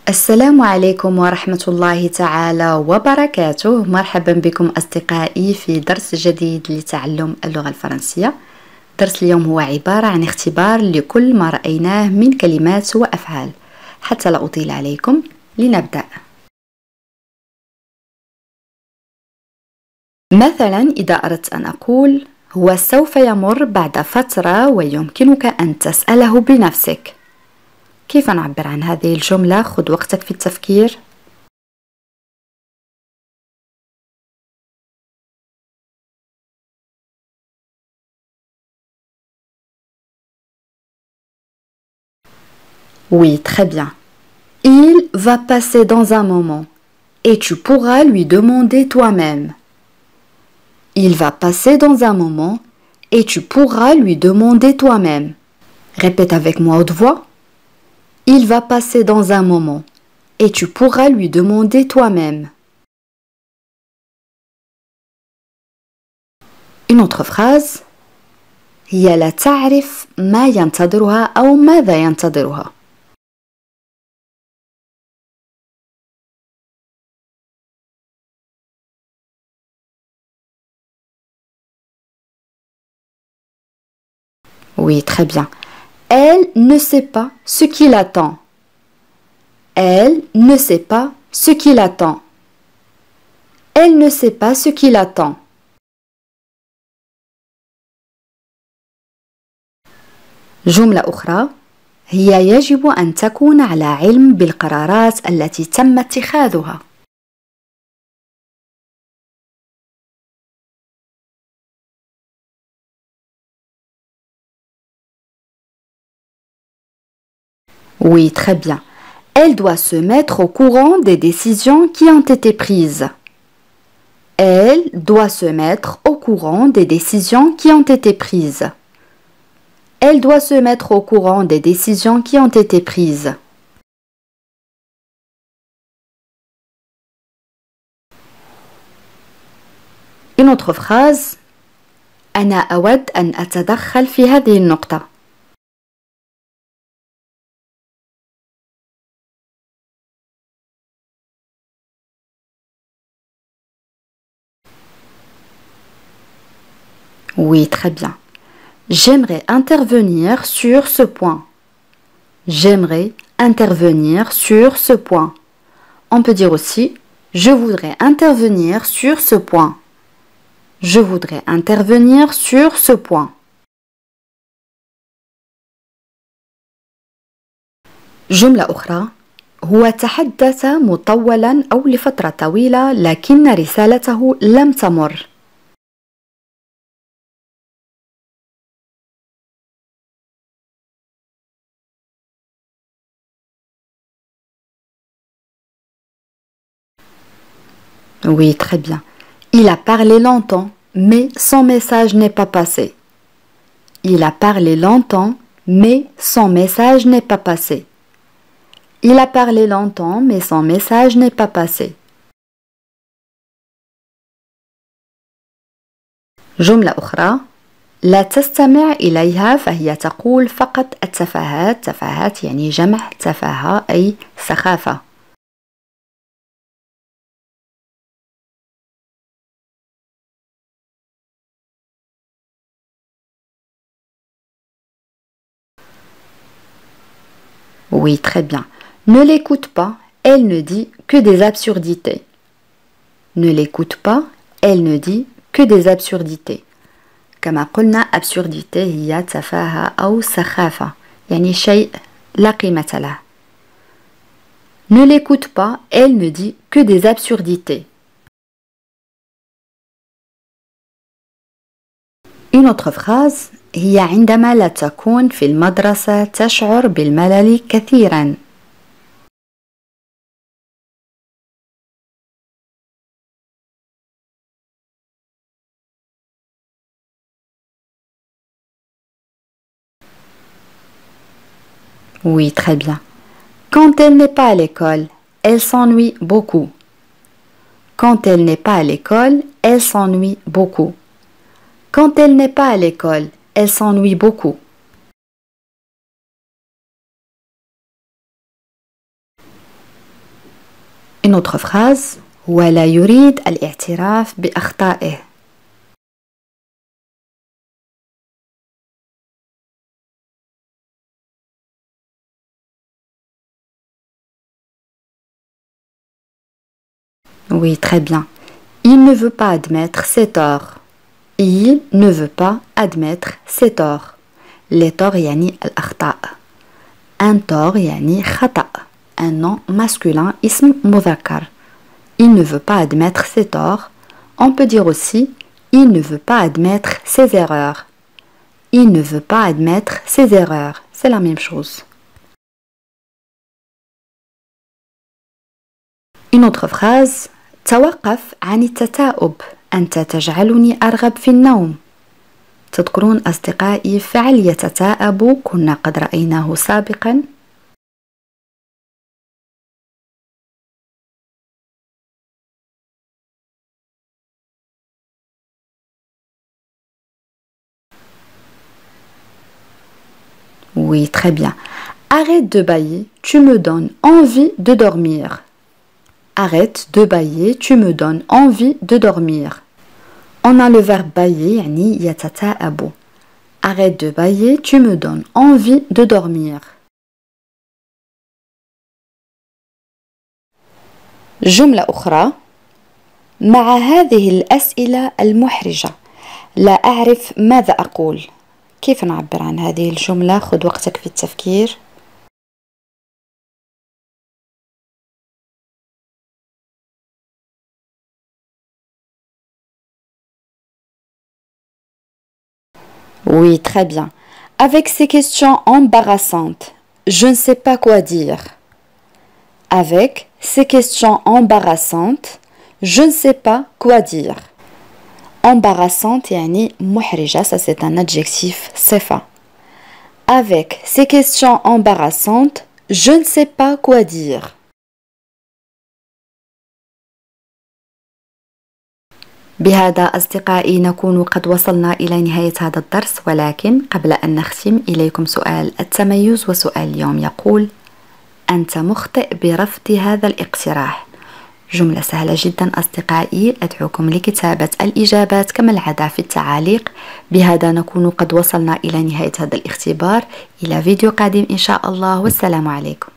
السلام عليكم ورحمة الله تعالى وبركاته. مرحبا بكم أصدقائي في درس جديد لتعلم اللغة الفرنسية. درس اليوم هو عبارة عن اختبار لكل ما رأيناه من كلمات وأفعال. حتى لا أطيل عليكم لنبدأ. مثلا إذا أردت أن أقول هو سوف يمر بعد فترة ويمكنك أن تسأله بنفسك، كيف نعبر عن هذه الجملة؟ خذ وقتك في التفكير. Oui, très bien. Il va passer dans un moment et tu pourras lui demander toi-même. Il va passer dans un moment et tu pourras lui demander toi-même. Répète avec moi haute voix. Il va passer dans un moment et tu pourras lui demander toi-même. Une autre phrase. هي لا تعرف ما ينتظرها أو ماذا ينتظرها. Oui, très bien. Elle ne sait pas ce qu'il attend. Elle ne sait pas ce qu'il attend. Elle ne sait pas ce qu'il attend. جملة أخرى. هي يجب أن تكون على علم بالقرارات التي تم اتخاذها. Oui, très bien. Elle doit se mettre au courant des décisions qui ont été prises. Elle doit se mettre au courant des décisions qui ont été prises. Elle doit se mettre au courant des décisions qui ont été prises. Une autre phrase. أنا أود أن أتدخل في هذه النقطة. Oui, très bien. J'aimerais intervenir sur ce point. J'aimerais intervenir sur ce point. On peut dire aussi je voudrais intervenir sur ce point. Je voudrais intervenir sur ce point. جملة أخرى. هو تحدث مطولا أو لفترة طويلة لكن رسالته لم تمر. Oui, très bien. Il a parlé longtemps, mais son message n'est pas passé. Il a parlé longtemps, mais son message n'est pas passé. Il a parlé longtemps, mais son message n'est pas passé. جملة أخرى. لا تستمع إليها فهي تقول فقط التفاهات. تفاهات يعني جمع تفاهة أي سخافة. Oui, très bien. Ne l'écoute pas, elle ne dit que des absurdités. Ne l'écoute pas, elle ne dit que des absurdités. كما قلنا absurdité هي تفاهة أو سخافة، يعني شيء لا قيمة له. Ne l'écoute pas, elle ne dit que des absurdités. Une autre phrase. هي عندما لا تكون في المدرسة تشعر بالملل كثيرا. Oui, très bien. Quand elle n'est pas à l'école, elle s'ennuie beaucoup. Quand elle n'est pas à l'école, elle s'ennuie beaucoup. Quand elle n'est pas à l'école, elle s'ennuie beaucoup. Une autre phrase ولا يريد الاعتراف بأخطائه. Oui, très bien. Il ne veut pas admettre ses torts. Il ne veut pas admettre ses torts. Les torts يعني الأخطاء. Un tort يعني خطأ. Un nom masculin اسم مذكر. Il ne veut pas admettre ses torts. On peut dire aussi il ne veut pas admettre ses erreurs. Il ne veut pas admettre ses erreurs. C'est la même chose. Une autre phrase. توقف عن التثاؤب. أنت تجعلني أرغب في النوم. تذكرون أصدقائي فعل يتثاءب كنا قد رأيناه سابقا. Oui, très bien. Arrête de bâiller, tu me donnes envie de dormir. Arrête de bâiller, tu me donnes envie de dormir. On a le verbe bâiller, يعني يتثاءب. Arrête de bâiller, tu me donnes envie de dormir. جملة أخرى. مع هذه الأسئلة المحرجة لا أعرف ماذا أقول. كيف نعبر عن هذه الجملة؟ خذ وقتك في التفكير. Oui, très bien. Avec ces questions embarrassantes, je ne sais pas quoi dire. Avec ces questions embarrassantes, je ne sais pas quoi dire. Embarrassante يعني محرجة, ça c'est un adjectif صفة. Avec ces questions embarrassantes, je ne sais pas quoi dire. بهذا أصدقائي نكون قد وصلنا إلى نهاية هذا الدرس، ولكن قبل أن نختم إليكم سؤال التميز. وسؤال اليوم يقول: أنت مخطئ برفض هذا الاقتراح. جملة سهلة جدا أصدقائي، أدعوكم لكتابة الإجابات كما العادة في التعاليق. بهذا نكون قد وصلنا إلى نهاية هذا الاختبار. إلى فيديو قادم إن شاء الله، والسلام عليكم.